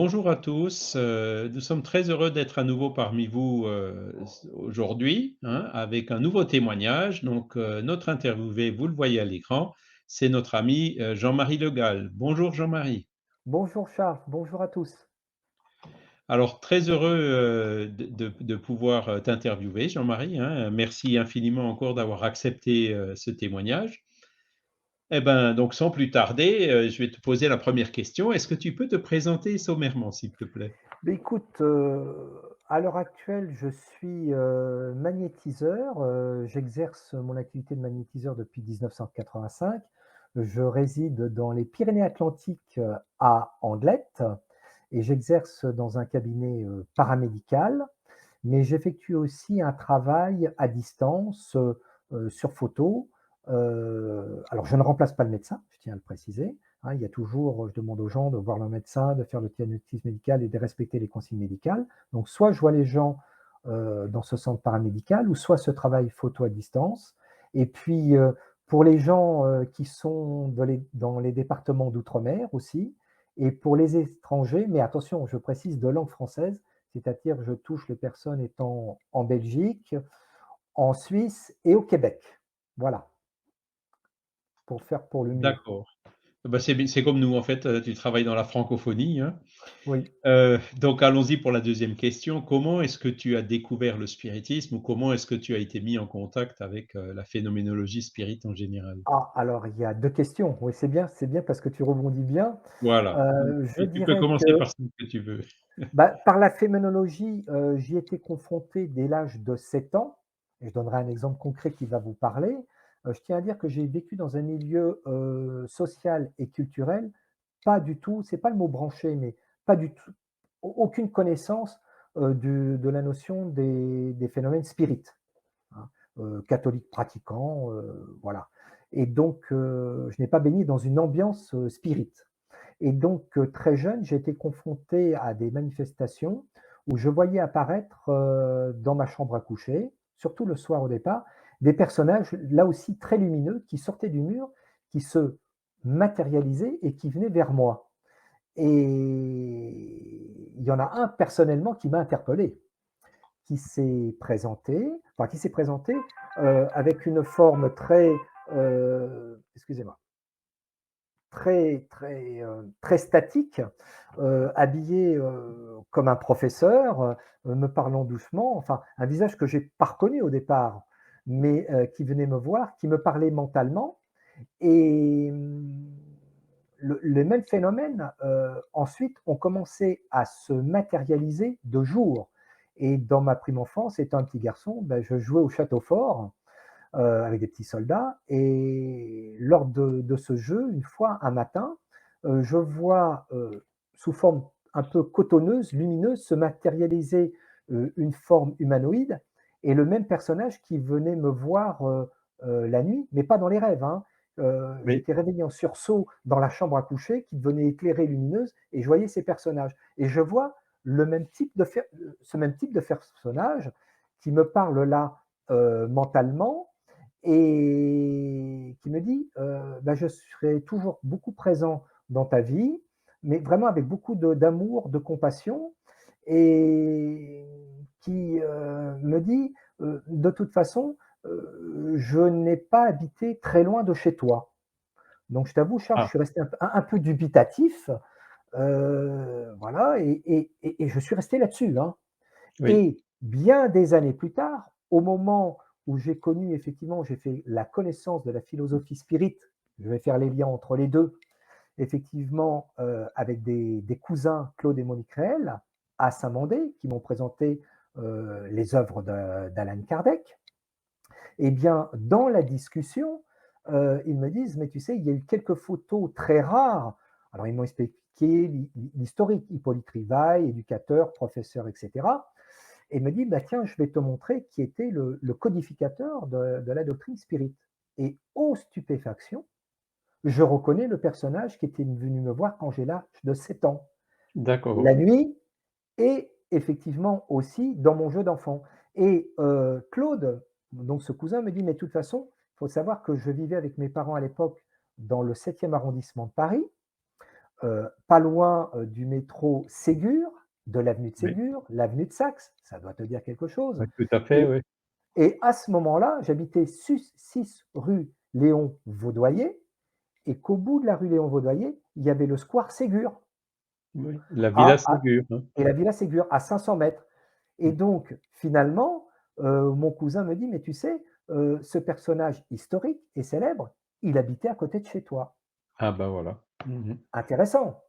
Bonjour à tous, nous sommes très heureux d'être à nouveau parmi vous, aujourd'hui, hein, avec un nouveau témoignage. Notre interviewé, vous le voyez à l'écran, c'est notre ami, Jean-Marie Le Gall. Bonjour Jean-Marie. Bonjour Charles, bonjour à tous. Alors très heureux, de pouvoir, t'interviewer Jean-Marie, hein. Merci infiniment encore d'avoir accepté, ce témoignage. Eh ben, donc sans plus tarder, je vais te poser la première question. Est-ce que tu peux te présenter sommairement, s'il te plaît? Écoute, à l'heure actuelle, je suis, magnétiseur, j'exerce mon activité de magnétiseur depuis 1985. Je réside dans les Pyrénées-Atlantiques, à Anglette et j'exerce dans un cabinet, paramédical, mais j'effectue aussi un travail à distance, sur photo. Alors je ne remplace pas le médecin, je tiens à le préciser, hein. Il y a toujours, je demande aux gens de voir leur médecin, de faire le diagnostic médical et de respecter les consignes médicales. Donc soit je vois les gens, dans ce centre paramédical ou soit ce travail photo à distance et puis, pour les gens, qui sont dans les départements d'outre-mer aussi et pour les étrangers, mais attention, je précise de langue française, c'est-à-dire que je touche les personnes étant en Belgique, en Suisse et au Québec. Voilà, pour faire pour le mieux. D'accord. Bah, c'est comme nous en fait, tu travailles dans la francophonie, hein. Oui. Donc allons-y pour la deuxième question. Comment est-ce que tu as découvert le spiritisme ou comment est-ce que tu as été mis en contact avec, la phénoménologie spirit en général? Ah, alors il y a 2 questions. Oui, c'est bien parce que tu rebondis bien. Voilà. Je Tu peux dirais que, commencer par celle que tu veux. par la phénoménologie, j'y étais confronté dès l'âge de 7 ans et je donnerai un exemple concret qui va vous parler. Je tiens à dire que j'ai vécu dans un milieu, social et culturel pas du tout, c'est pas le mot branché, mais pas du tout aucune connaissance, de la notion des phénomènes spirites, hein, catholique pratiquant, voilà et donc je n'ai pas baigné dans une ambiance, spirit et donc très jeune, j'ai été confronté à des manifestations où je voyais apparaître, dans ma chambre à coucher, surtout le soir au départ, des personnages là aussi très lumineux qui sortaient du mur, qui se matérialisaient et qui venaient vers moi et il y en a un personnellement qui m'a interpellé, qui s'est présenté, avec une forme très, excusez-moi, très statique, habillé, comme un professeur, me parlant doucement, enfin un visage que j'ai pas reconnu au départ, mais qui venait me voir, qui me parlait mentalement et le même phénomène, ensuite ont commencé à se matérialiser de jour et dans ma prime enfance, étant un petit garçon, je jouais au château fort, avec des petits soldats et lors de ce jeu, une fois, un matin, je vois, sous forme un peu cotonneuse, lumineuse, se matérialiser, une forme humanoïde et le même personnage qui venait me voir, la nuit, mais pas dans les rêves, hein. Oui. J'étais réveillé en sursaut dans la chambre à coucher qui devenait éclairée, lumineuse et je voyais ces personnages et je vois ce même type de personnage qui me parle là, mentalement et qui me dit, «Je serai toujours beaucoup présent dans ta vie, mais vraiment avec beaucoup d'amour, de compassion» et qui, me dit, «De toute façon, je n'ai pas habité très loin de chez toi». Donc je t'avoue Charles, je Ah, suis resté un peu dubitatif, voilà et je suis resté là-dessus, hein. oui. Et bien des années plus tard, au moment où j'ai connu effectivement, j'ai fait la connaissance de la philosophie spirit, je vais faire les liens entre les 2. Effectivement, avec des cousins Claude et Monique Réel à Saint-Mandé qui m'ont présenté, les œuvres d'Allan Kardec et bien dans la discussion, ils me disent: «Mais tu sais, il y a eu quelques photos très rares». Alors ils m'ont expliqué l'historique, Hippolyte Rivail, éducateur, professeur et cetera et il me dit: Tiens, je vais te montrer qui était le codificateur de la doctrine spirit». Et ô stupéfaction, je reconnais le personnage qui était venu me voir quand j'ai l'âge de 7 ans, la D'accord. nuit et effectivement aussi dans mon jeu d'enfant. Et Claude, donc ce cousin, me dit: «Mais de toute façon, il faut savoir que je vivais avec mes parents à l'époque dans le 7e arrondissement de Paris. pas loin, du métro Ségur, de l'avenue de Oui, Ségur, l'avenue de Saxe, ça doit te dire quelque chose. oui, tout à fait, et oui. et à ce moment-là, j'habitais 6 rue Léon Vaudoyer et qu'au bout de la rue Léon Vaudoyer, il y avait le square Ségur Oui, la villa à Ségur, hein. et la villa Ségur à 500 mètres. Et donc finalement, mon cousin me dit: «Mais tu sais, ce personnage historique et célèbre, il habitait à côté de chez toi». Ah bah, voilà. Mmh. Intéressant.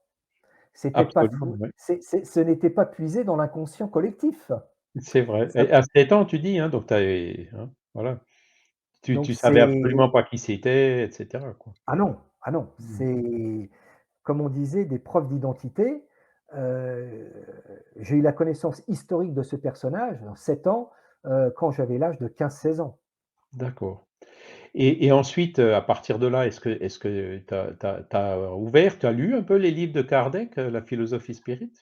C'était pas Absolument, fou ouais. ce n'était pas puisé dans l'inconscient collectif. C'est vrai Ça et à 7 ans tu dis, hein, donc tu avais hein, voilà. Tu donc savais c'est absolument pas qui c'était et cetera, quoi. ah non, ah non, Mmh. c'est comme on disait des preuves d'identité. Heu, j'ai eu la connaissance historique de ce personnage, 7 ans, quand j'avais l'âge de 15-16 ans. D'accord et ensuite, à partir de là, est-ce que tu as ouvert, tu as lu un peu les livres de Kardec, la philosophie spirit?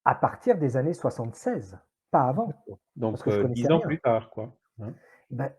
À partir des années 76, pas avant, D'accord. parce Donc que je connaissais 10 ans rien. plus tard, quoi, hein? Ben,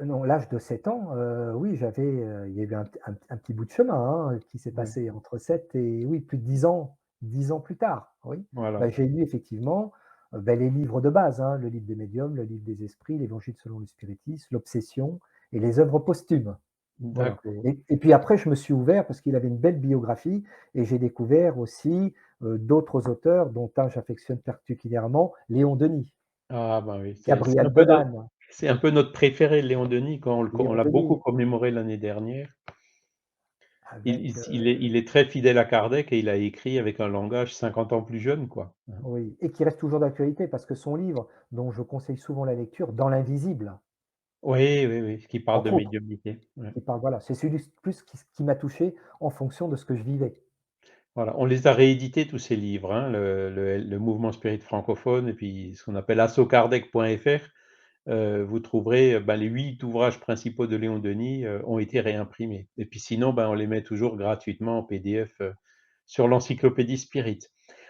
non, l'âge de 7 ans, oui, il y a eu un petit bout de chemin, hein, qui s'est Ouais, passé entre 7 et oui, plus de 10 ans plus tard, oui. voilà. Bah, j'ai lu effectivement, les livres de base, hein, le livre des médiums, le livre des esprits, l'Évangile selon le spiritisme, l'Obsession et les œuvres posthumes. Voilà. D'accord. Et puis après je me suis ouvert parce qu'il avait une belle biographie et j'ai découvert aussi, d'autres auteurs dont un j'affectionne particulièrement, Léon Denis, Ah bah, oui, c'est un Gabriel peu notre Dolan, c'est un peu notre préféré, Léon Denis, quand on Léon l'a beaucoup Denis commémoré l'année dernière. Il avec, il il est très fidèle à Kardec et il a écrit avec un langage 50 ans plus jeune, quoi, hein. oui, et qui reste toujours d'actualité parce que son livre, dont je conseille souvent la lecture, Dans l'invisible, Oui, oui, oui, qui parle de entre autres, médiumnité, ouais. qui parle voilà, c'est celui plus qui m'a touché en fonction de ce que je vivais. Voilà, on les a réédités tous ces livres, hein, le Mouvement Spirit francophone et puis ce qu'on appelle assokardec.fr. Vous trouverez, bah, les 8 ouvrages principaux de Léon Denis, ont été réimprimés et puis sinon, ben, on les met toujours gratuitement en PDF, sur l'encyclopédie Spirit.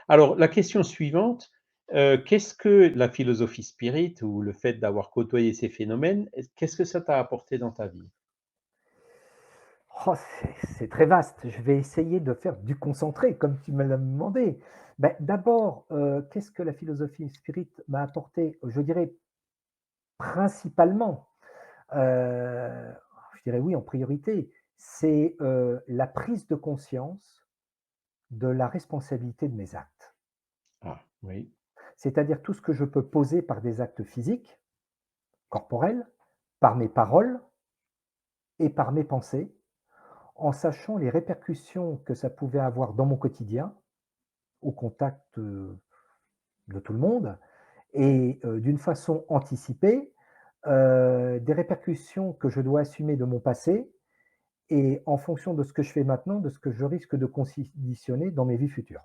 Alors la question suivante, qu'est-ce que la philosophie Spirit ou le fait d'avoir côtoyé ces phénomènes, qu'est-ce que ça t'a apporté dans ta vie? Oh, c'est très vaste. Je vais essayer de faire du concentré, comme tu me l'as demandé. D'abord, qu'est-ce que la philosophie spirit m'a apporté? Je dirais principalement, heu, je dirais oui en priorité, c'est, la prise de conscience de la responsabilité de mes actes. Ah oui, C'est-à-dire tout ce que je peux poser par des actes physiques, corporels, par mes paroles et par mes pensées, en sachant les répercussions que ça pouvait avoir dans mon quotidien, au contact, de tout le monde et d'une façon anticipée, des répercussions que je dois assumer de mon passé et en fonction de ce que je fais maintenant, de ce que je risque de conditionner dans mes vies futures.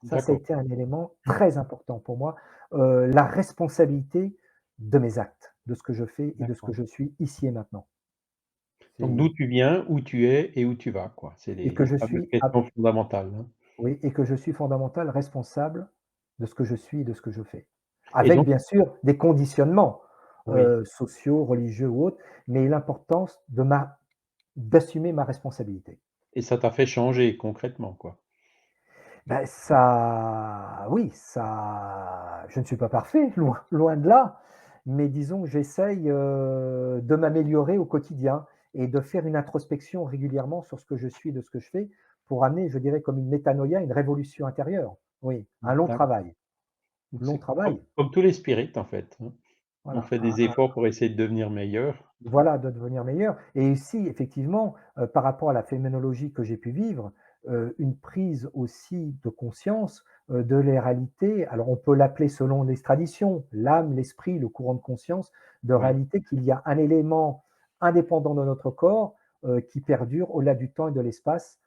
Ça a d'accord. été un élément très important pour moi, la responsabilité de mes actes, de ce que je fais et de ce que D'accord. je suis ici et maintenant. Donc d'où C'est tu viens, où tu es et où tu vas, quoi. C'est et que les je fameuses suis questions fondamentales, hein. oui et que je suis fondamental responsable de ce que je suis et de ce que je fais. Et Avec donc bien sûr des conditionnements, oui, sociaux, religieux ou autres, mais l'importance d'assumer ma responsabilité. et ça t'a fait changer concrètement, quoi. Ça oui, ça je ne suis pas parfait, loin de là, mais disons que j'essaye, de m'améliorer au quotidien et de faire une introspection régulièrement sur ce que je suis, de ce que je fais, pour amener, je dirais, comme une métanoïa, une révolution intérieure. Oui, un long D'accord. travail, Donc long c'est comme travail, comme tous les spirites, en fait, hein. On voilà, fait des efforts pour essayer de devenir meilleur. voilà, de devenir meilleur et aussi effectivement, par rapport à la phénoménologie que j'ai pu vivre, une prise aussi de conscience, de les réalités. Alors on peut l'appeler selon les traditions, l'âme, l'esprit, le courant de conscience, de Oui, réalité qu'il y a un élément indépendant de notre corps, qui perdure au-delà du temps et de l'espace,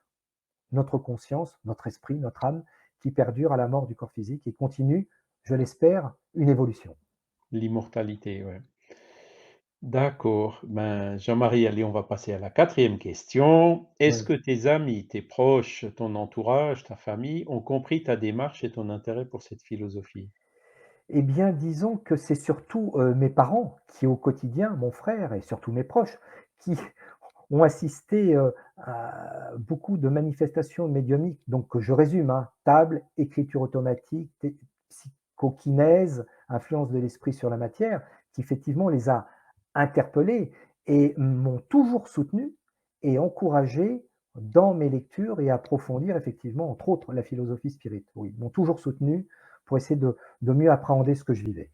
notre conscience, notre esprit, notre âme, qui perdure à la mort du corps physique et continue, je l'espère, une évolution. l'immortalité, ouais. D'accord. Ben, Jean-Marie, allez, on va passer à la quatrième question. Est-ce Oui. que tes amis, tes proches, ton entourage, ta famille ont compris ta démarche et ton intérêt pour cette philosophie? Eh bien, disons que c'est surtout, mes parents qui, au quotidien, mon frère et surtout mes proches, qui ont assisté, à beaucoup de manifestations médiumniques, donc que je résume, hein, table, écriture automatique, psychokinèse, influence de l'esprit sur la matière, qui effectivement les a interpellés et m'ont toujours soutenu et encouragé dans mes lectures et approfondir effectivement, entre autres, la philosophie spirit. Oui, m'ont toujours soutenu pour essayer de mieux appréhender ce que je vivais.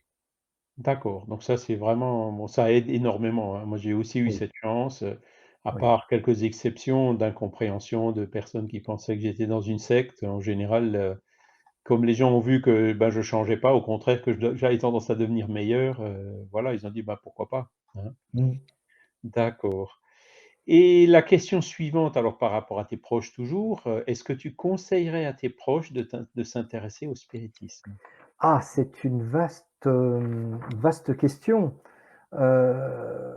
D'accord, donc ça, c'est vraiment bon, ça aide énormément, hein. Moi, j'ai aussi eu Oui, cette chance, à oui. part quelques exceptions d'incompréhension de personnes qui pensaient que j'étais dans une secte. En général, comme les gens ont vu que, ben, je changeais pas, au contraire que j'avais tendance à devenir meilleur, voilà, ils ont dit: «Bah, pourquoi pas?» hein. Mmh. D'accord. Et la question suivante, alors par rapport à tes proches toujours, est-ce que tu conseillerais à tes proches de s'intéresser au spiritisme? Ah, c'est une vaste question. Heu,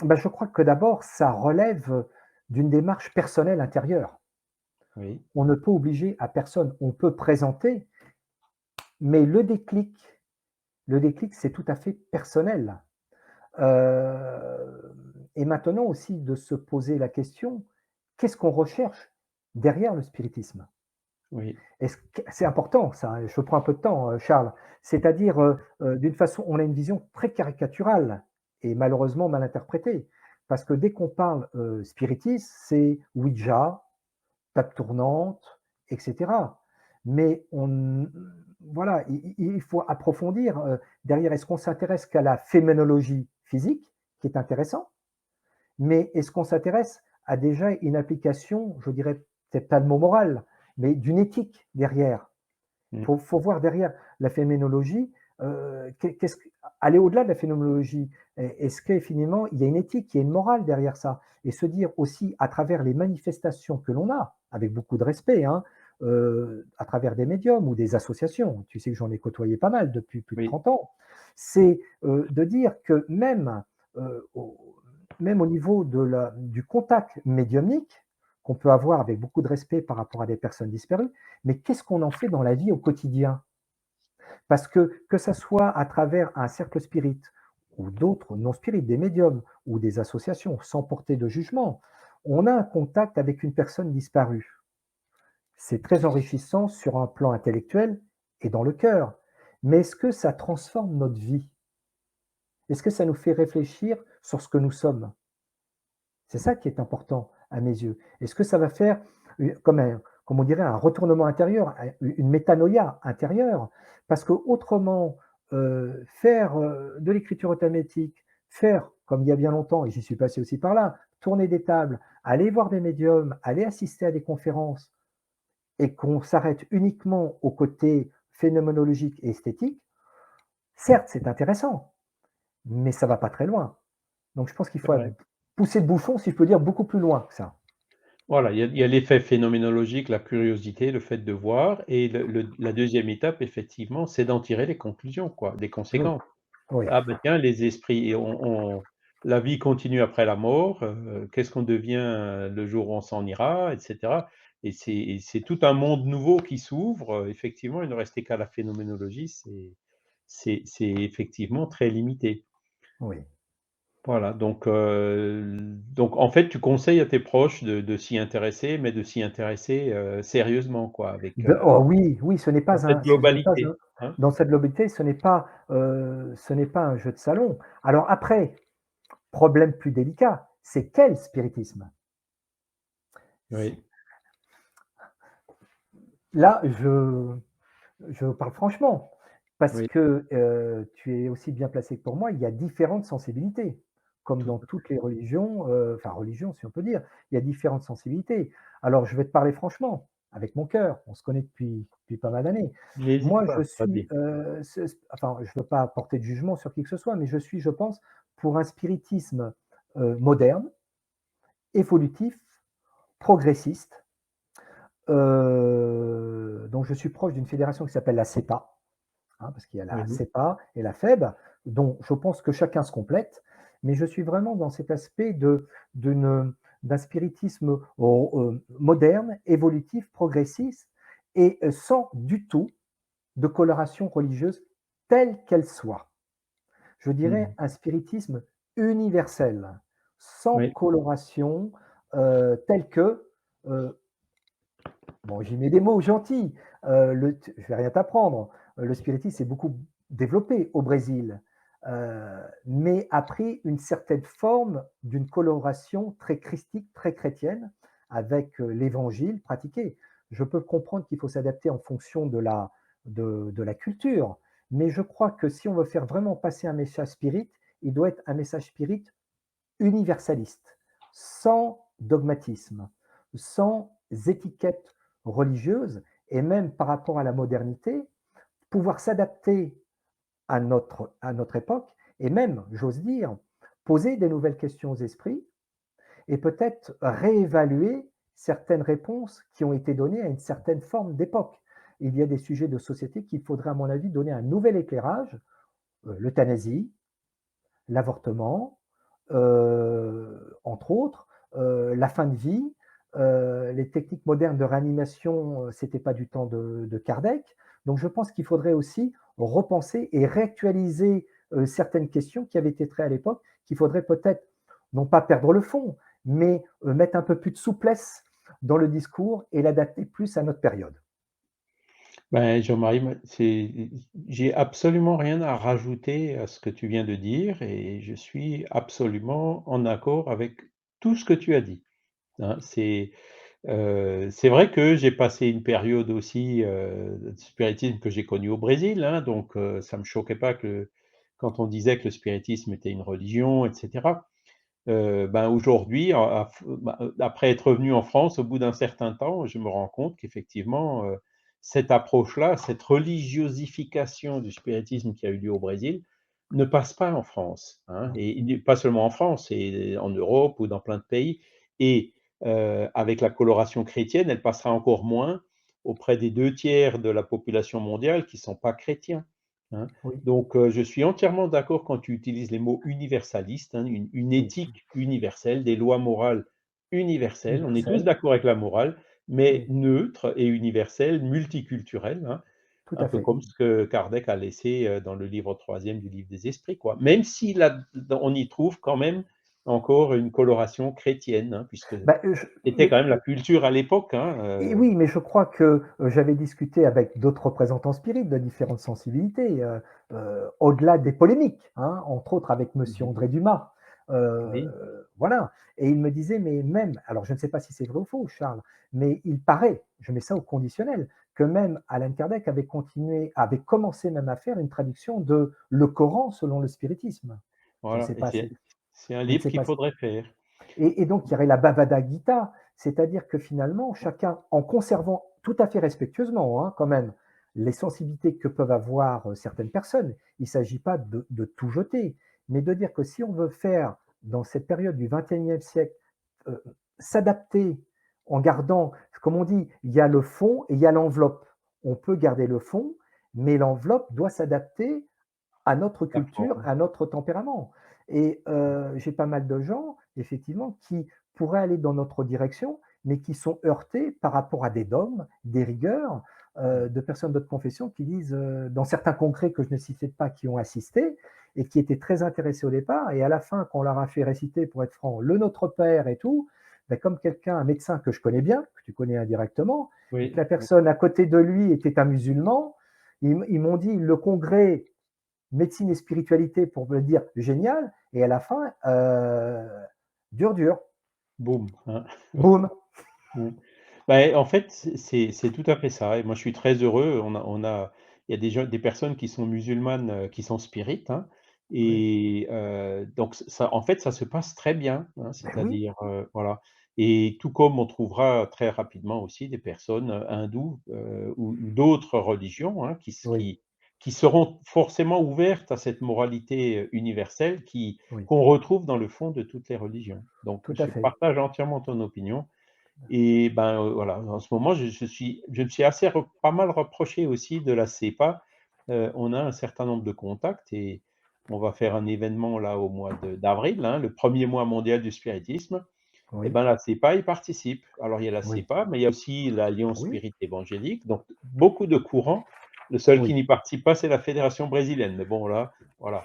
Bah, je crois que d'abord, ça relève d'une démarche personnelle intérieure. Oui, On ne peut obliger à personne. On peut présenter, mais le déclic, c'est tout à fait personnel. Et maintenant aussi de se poser la question: qu'est-ce qu'on recherche derrière le spiritisme? oui, Est-ce que c'est important ça, hein, je prends un peu de temps, Charles. C'est-à-dire, d'une façon on a une vision très caricaturale et malheureusement mal interprétée. Parce que dès qu'on parle, spiritisme, c'est Ouija, table tournante et cetera. Mais voilà, il faut approfondir, derrière. Est-ce qu'on s'intéresse qu'à la phénoménologie physique, qui est intéressant, mais est-ce qu'on s'intéresse à déjà une application, je dirais peut-être pas le mot moral, mais d'une éthique derrière? mmh, Faut voir derrière la phénoménologie, qu'est-ce que aller au-delà de la phénoménologie. Est-ce que finalement il y a une éthique, il y a une morale derrière ça? Et se dire aussi à travers les manifestations que l'on a, avec beaucoup de respect, hein, à travers des médiums ou des associations, tu sais que j'en ai côtoyé pas mal depuis plus de oui, 30 ans, c'est, de dire que heu, au même au niveau du contact médiumnique qu'on peut avoir avec beaucoup de respect par rapport à des personnes disparues, mais qu'est-ce qu'on en fait dans la vie au quotidien? Parce que ça soit à travers un cercle spirit ou d'autres non spirites, des médiums ou des associations, sans porter de jugement, on a un contact avec une personne disparue. C'est très enrichissant sur un plan intellectuel et dans le cœur. Mais est-ce que ça transforme notre vie? Est-ce que ça nous fait réfléchir sur ce que nous sommes? C'est ça qui est important à mes yeux. Est-ce que ça va faire comme on dirait un retournement intérieur, une métanoïa intérieure? Parce qu'autrement, faire, de l'écriture automatique, faire comme il y a bien longtemps et j'y suis passé aussi par là, tourner des tables, aller voir des médiums, aller assister à des conférences et qu'on s'arrête uniquement au côté phénoménologique et esthétique, certes, c'est intéressant, mais ça va pas très loin. Donc je pense qu'il c'est faut vrai. pousser le bouchon, si je peux dire, beaucoup plus loin que ça. Voilà, il y a l'effet phénoménologique, la curiosité, le fait de voir et la deuxième étape effectivement, c'est d'en tirer les conclusions quoi, les Oui, conséquences. oui, Ah ben tiens, les esprits et on la vie continue après la mort, qu'est-ce qu'on devient, le jour où on s'en ira et cetera et c'est tout un monde nouveau qui s'ouvre, effectivement, il ne restait qu'à la phénoménologie, c'est effectivement très limité. oui. Voilà, donc en fait, tu conseilles à tes proches de s'y intéresser, mais de s'y intéresser, sérieusement quoi, avec, Oh oui, oui, dans cette ce n'est pas un globalité, hein? dans cette globalité, ce n'est pas un jeu de salon. Alors après, problème plus délicat, c'est quel spiritisme? C'est Oui, là, je parle franchement, parce oui, que, tu es aussi bien placé que pour moi, il y a différentes sensibilités. Comme tout dans toutes les religions, enfin religions si on peut dire, il y a différentes sensibilités. Alors je vais te parler franchement, avec mon cœur, on se connaît depuis pas mal d'années. n'hésite Moi je pas, suis, vas-y. enfin je ne veux pas porter de jugement sur qui que ce soit, mais je suis, je pense, pour un spiritisme, moderne, évolutif, progressiste. Donc je suis proche d'une fédération qui s'appelle la CEPA, hein, parce qu'il y a la Oui, CEPA et la FEB, dont je pense que chacun se complète, mais je suis vraiment dans cet aspect d'un spiritisme moderne, évolutif, progressiste, et sans du tout de coloration religieuse, telle qu'elle soit. Je dirais mmh, un spiritisme universel, sans oui, coloration, telle que, heu, bon, j'y mets des mots gentils, je vais rien t'apprendre, le spiritisme s'est beaucoup développé au Brésil, mais a pris une certaine forme d'une coloration très christique, très chrétienne, avec, l'évangile pratiqué. Je peux comprendre qu'il faut s'adapter en fonction de la culture, mais je crois que si on veut faire vraiment passer un message spirit, il doit être un message spirit universaliste, sans dogmatisme, sans étiquette religieuse et même par rapport à la modernité, pouvoir s'adapter à notre époque et même, j'ose dire, poser des nouvelles questions aux esprits et peut-être réévaluer certaines réponses qui ont été données à une certaine forme d'époque. Il y a des sujets de société qu'il faudrait, à mon avis, donner un nouvel éclairage, l'euthanasie, l'avortement, entre autres, la fin de vie, les techniques modernes de réanimation, c'était pas du temps de Kardec. Donc je pense qu'il faudrait aussi repenser et réactualiser, certaines questions qui avaient été traitées à l'époque, qu'il faudrait peut-être, non pas perdre le fond, mais, mettre un peu plus de souplesse dans le discours et l'adapter plus à notre période. ben, Jean-Marie, j'ai absolument rien à rajouter à ce que tu viens de dire et je suis absolument en accord avec tout ce que tu as dit, hein. C'est vrai que j'ai passé une période aussi, de spiritisme que j'ai connue au Brésil, hein, donc ça me choquait pas que quand on disait que le spiritisme était une religion et cetera. Ben, aujourd'hui, après être revenu en France, au bout d'un certain temps, je me rends compte qu'effectivement, cette approche-là, cette religiosification du spiritisme qui a eu lieu au Brésil, ne passe pas en France, hein, Non. et pas seulement en France, et en Europe ou dans plein de pays. Et avec la coloration chrétienne, elle passera encore moins auprès des 2 tiers de la population mondiale qui ne sont pas chrétiens, hein. Oui, Donc, je suis entièrement d'accord quand tu utilises les mots universalistes, hein, une oui, éthique universelle, des lois morales universelles. On est tous universel, d'accord avec la morale, mais oui, neutre et universelle, multiculturelle, hein, tout un à peu fait. comme ce que Kardec a laissé dans le livre troisième du livre des esprits, quoi. Même si là, on y trouve quand même encore une coloration chrétienne, hein, puisque Bah, c'était quand mais même la culture à l'époque, hein. et oui, mais je crois que, j'avais discuté avec d'autres représentants spirites de différentes sensibilités, au-delà des polémiques, hein, entre autres avec monsieur Mhm. André Dumas. Oui, Voilà et il me disait: «Mais même» alors je ne sais pas si c'est vrai ou faux Charles, mais il paraît, je mets ça au conditionnel, que même Allan Kardec avait commencé même à faire une traduction de le Coran selon le spiritisme. Je ne voilà, sais et pas c'est si c'est un je ne livre sais qu'il pas faudrait faire. et donc il y aurait la Bhagavad Gita, c'est-à-dire que finalement chacun, en conservant tout à fait respectueusement, hein, quand même, les sensibilités que peuvent avoir, certaines personnes. Il ne s'agit pas de tout jeter, mais de dire que si on veut faire dans cette période du XXIe siècle, heu, s'adapter en gardant comme on dit, il y a le fond et il y a l'enveloppe. On peut garder le fond, mais l'enveloppe doit s'adapter à notre La culture, forme. à notre tempérament. Et j'ai pas mal de gens, effectivement, qui pourraient aller dans notre direction, mais qui sont heurtés par rapport à des dogmes, des rigueurs, de personnes d'autres confessions qui disent, dans certains congrès que je ne citais pas, qui ont assisté et qui étaient très intéressés au départ et à la fin, quand on leur a fait réciter, pour être franc, le Notre Père et tout, bah, comme quelqu'un, un médecin que je connais bien, que tu connais indirectement, et que Oui, la personne à côté de lui était un musulman, ils m'ont dit: «Le congrès médecine et spiritualité pour me dire génial, et à la fin, dur, dur, boum, hein. boum. Mmh. Bah, en fait, c'est tout à fait ça et moi je suis très heureux. Il y a des personnes qui sont musulmanes, qui sont spirites, hein, Oui, et donc ça en fait, ça se passe très bien, hein, ben oui, c'est-à-dire, voilà, et tout comme on trouvera très rapidement aussi des personnes, hindoues, ou d'autres religions, hein, oui, qui seront forcément ouvertes à cette moralité, universelle oui, qu'on retrouve dans le fond de toutes les religions. Donc tout à je fait. partage entièrement ton opinion. Et ben, voilà, en ce moment, je me suis assez pas mal reproché aussi de la CEPA. On a un certain nombre de contacts et on va faire un événement là au mois d'avril, hein, le premier mois mondial du spiritisme. Et Oui, ben, la CEPA y participe. Alors il y a la oui, CEPA, mais il y a aussi l'Alliance oui, Spirit Évangélique, donc beaucoup de courants. Le seul qui oui, n'y participe pas, c'est la fédération brésilienne. Mais bon là, voilà.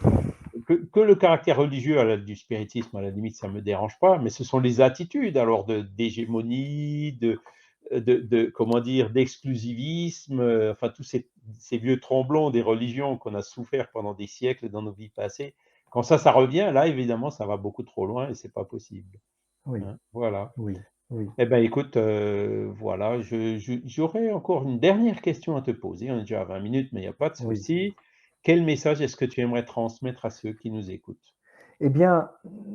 que le caractère religieux du spiritisme, à la limite, ça me dérange pas, mais ce sont les attitudes alors d'hégémonie, comment dire, d'exclusivisme, enfin tous ces vieux tromblons des religions qu'on a souffert pendant des siècles dans nos vies passées. Quand ça revient, là, évidemment, ça va beaucoup trop loin et c'est pas possible, Oui, hein. Voilà. oui, oui, Eh ben, écoute, voilà, j'aurais encore une dernière question à te poser. On est déjà à 20 minutes, mais il y a pas de oui. souci. Quel message est-ce que tu aimerais transmettre à ceux qui nous écoutent? Eh bien,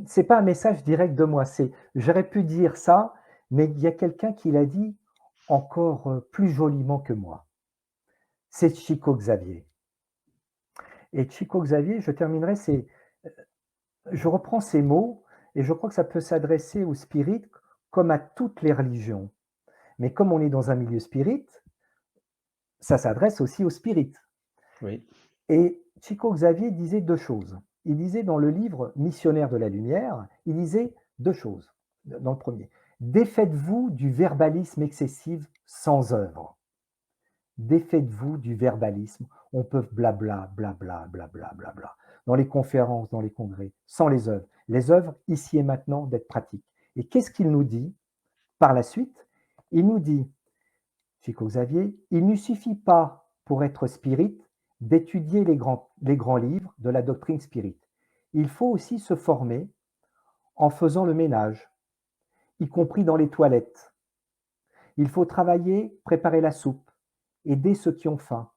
c'est pas un message direct de moi, c'est j'aurais pu dire ça, mais il y a quelqu'un qui l'a dit encore, plus joliment que moi. C'est Chico Xavier et Chico Xavier, je terminerai, c'est je reprends ces mots et je crois que ça peut s'adresser aux spirites comme à toutes les religions. Mais comme on est dans un milieu spirit, ça s'adresse aussi aux spirites. Oui, Et Chico Xavier disait 2 choses. Il disait dans le livre Missionnaire de la lumière, il disait 2 choses dans le premier. Défaites-vous du verbalisme excessif sans œuvre. Défaites-vous du verbalisme. On peut blabla, blabla, blabla, blabla. Dans les conférences, dans les congrès, sans les œuvres. Les œuvres, ici et maintenant, d'être pratiques. Et qu'est-ce qu'il nous dit par la suite? Il nous dit, Chico Xavier, il ne suffit pas, pour être spirit, d'étudier les grands livres de la doctrine spirit. Il faut aussi se former en faisant le ménage, y compris dans les toilettes. Il faut travailler, préparer la soupe, aider ceux qui ont faim,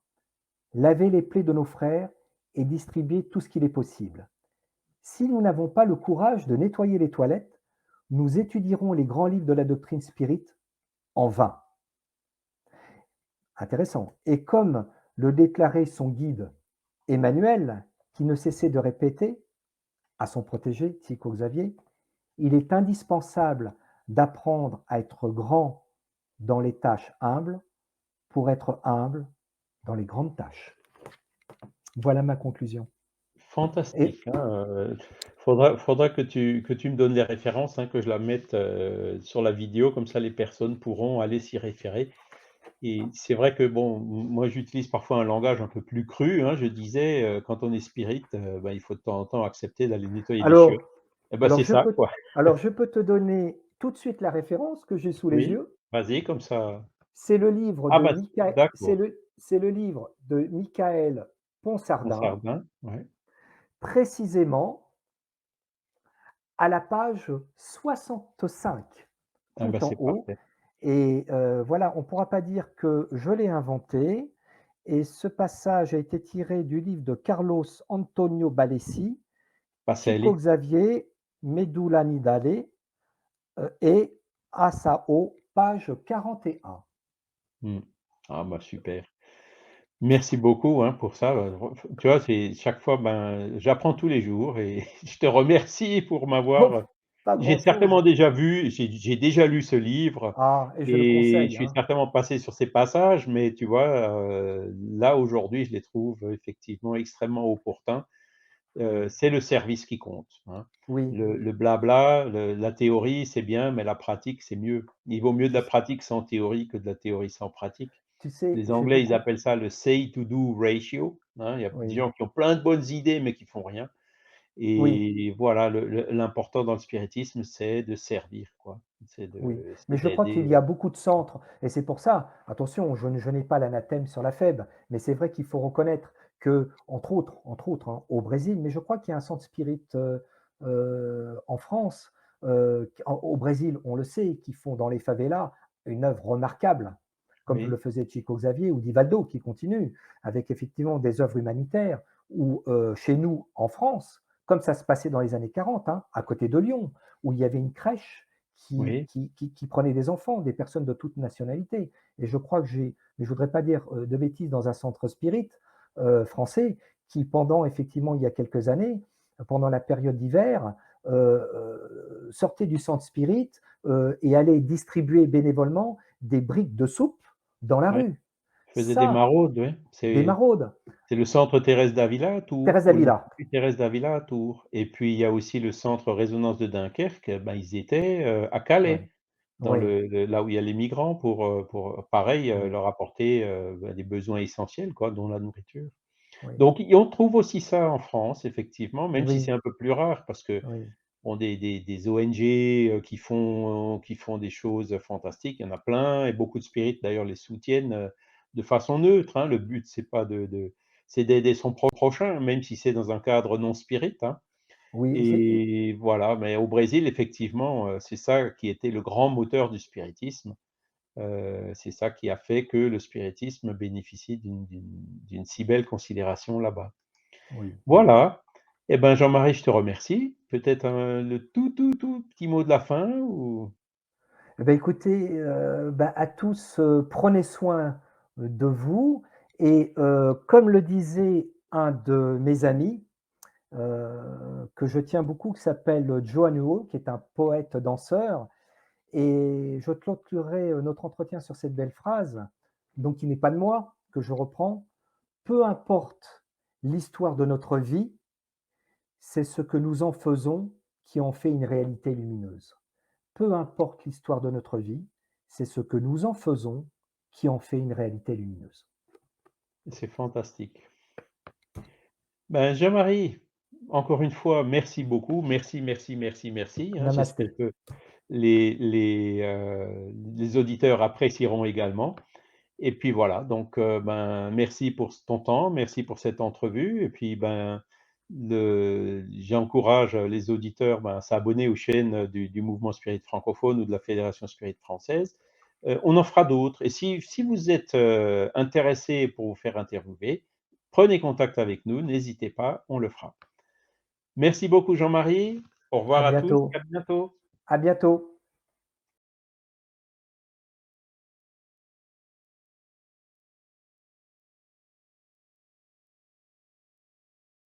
laver les plaies de nos frères et distribuer tout ce qu'il est possible. Si nous n'avons pas le courage de nettoyer les toilettes, nous étudierons les grands livres de la doctrine spirit en vain. Intéressant. Et comme le déclarait son guide Emmanuel, qui ne cessait de répéter à son protégé, Tycho Xavier, il est indispensable d'apprendre à être grand dans les tâches humbles pour être humble dans les grandes tâches. Voilà ma conclusion. Et fantastique, hein, faudra que tu me donnes les références, hein, que je la mette, sur la vidéo, comme ça les personnes pourront aller s'y référer et c'est vrai que bon, moi j'utilise parfois un langage un peu plus cru, hein, je disais, quand on est spirit, bah, il faut de temps en temps accepter d'aller nettoyer les chiottes alors, et bah, alors, c'est je ça, peux, quoi. alors je peux te donner tout de suite la référence que j'ai sous les Oui, yeux. vas-y comme ça C'est le livre ah de bah, Michael, d'accord, c'est le livre de Michael mon Ponsardin, sardin, ouais. précisément à la page 65, Ah bah, tout en c'est haut. parfait. Et voilà, on ne pourra pas dire que je l'ai inventé. Et ce passage a été tiré du livre de Carlos Antonio Balesi, Chico Pacelli. Xavier, Medula Nidale et Asao, page 41. Mmh. Ah bah, super. Merci beaucoup, hein, pour ça, tu vois, c'est chaque fois, ben, j'apprends tous les jours et je te remercie pour Bon, m'avoir pas j'ai grand-chose. certainement déjà vu, j'ai déjà lu ce livre Ah, et je le et je conseille, suis hein. certainement passé sur ces passages, mais tu vois, là, aujourd'hui, je les trouve effectivement extrêmement opportuns. C'est le service qui compte, hein. Oui, Le blabla, la théorie, c'est bien, mais la pratique, c'est mieux. Il vaut mieux de tu, la pratique sans théorie que de la théorie sans pratique. tu sais, Les j'ai Anglais, ils beaucoup. appellent ça le say to do ratio, hein. Il y a des Oui, gens qui ont plein de bonnes idées, mais qui font rien oui, et voilà, l'important dans le spiritisme, c'est de servir, quoi. oui. Mais C'est je crois qu'il y d'aider, a beaucoup de centres. Et c'est pour ça, attention, je n'ai pas l'anathème sur la faible, mais c'est vrai qu'il faut reconnaître que, entre autres hein, au Brésil, mais je crois qu'il y a un centre spirit en France, au Brésil, on le sait, qui font dans les favelas une œuvre remarquable, comme le oui, faisait Chico Xavier ou Divaldo, qui continue, avec effectivement des œuvres humanitaires, ou chez nous, en France, comme ça se passait dans les années 40, hein, à côté de Lyon, où il y avait une crèche oui, qui prenait des enfants, des personnes de toute nationalité. Et je crois que mais je voudrais pas dire de bêtises, dans un centre spirit français, qui pendant, effectivement, il y a quelques années, pendant la période d'hiver, sortait du centre spirit et allait distribuer bénévolement des briques de soupe dans la ouais. rue. Faisait des Ça, maraudes, oui. des maraudes. C'est le centre Thérèse d'Avila à Tours Thérèse ou Davila. l'Institut Thérèse d'Avila à Tours et puis il y a aussi le centre Résonance de Dunkerque, ben, ils étaient, à Oui, Calais, dans oui, là où il y a les migrants pour pareil, oui. leur apporter, bah, des besoins essentiels quoi, dont la nourriture. oui, Donc et on trouve aussi ça en France effectivement, même si oui, c'est un peu plus rare parce que oui, bon, des ONG, qui font des choses fantastiques, il y en a plein et beaucoup de spirites d'ailleurs les soutiennent, de façon neutre, hein. Le but c'est pas c'est d'aider son prochain, même si c'est dans un cadre non spirit, hein. oui, Et voilà, mais au Brésil effectivement, c'est ça qui était le grand moteur du spiritisme. C'est ça qui a fait que le spiritisme bénéficie d'une si belle considération là-bas. oui. Voilà. Eh ben, Jean-Marie, je te remercie. Peut-être le tout petit mot de la fin ou Eh beh, écoutez, bah, à tous, prenez soin, de vous et comme le disait un de mes amis, que je tiens beaucoup, qui s'appelle Joe Anouilh, qui est un poète danseur et je clôturerai, notre entretien sur cette belle phrase, donc qui n'est pas de moi, que je reprends: «Peu importe l'histoire de notre vie, c'est ce que nous en faisons qui en fait une réalité lumineuse». Peu importe l'histoire de notre vie, c'est ce que nous en faisons qui en fait une réalité lumineuse. c'est fantastique. Ben, Jean-Marie, encore une fois, merci beaucoup. Merci, merci, merci, merci, hein. J'espère Namasté. que les auditeurs apprécieront également. Et puis voilà, donc ben, merci pour ton temps, merci pour cette entrevue et puis, ben, j'encourage les auditeurs, ben, à s'abonner aux chaînes du Mouvement Spirit francophone ou de la Fédération Spirit française. On en fera d'autres et si vous êtes, intéressés pour vous faire interviewer, prenez contact avec nous, n'hésitez pas, on le fera. Merci beaucoup Jean-Marie, au À revoir à tous, à bientôt. bientôt. À bientôt.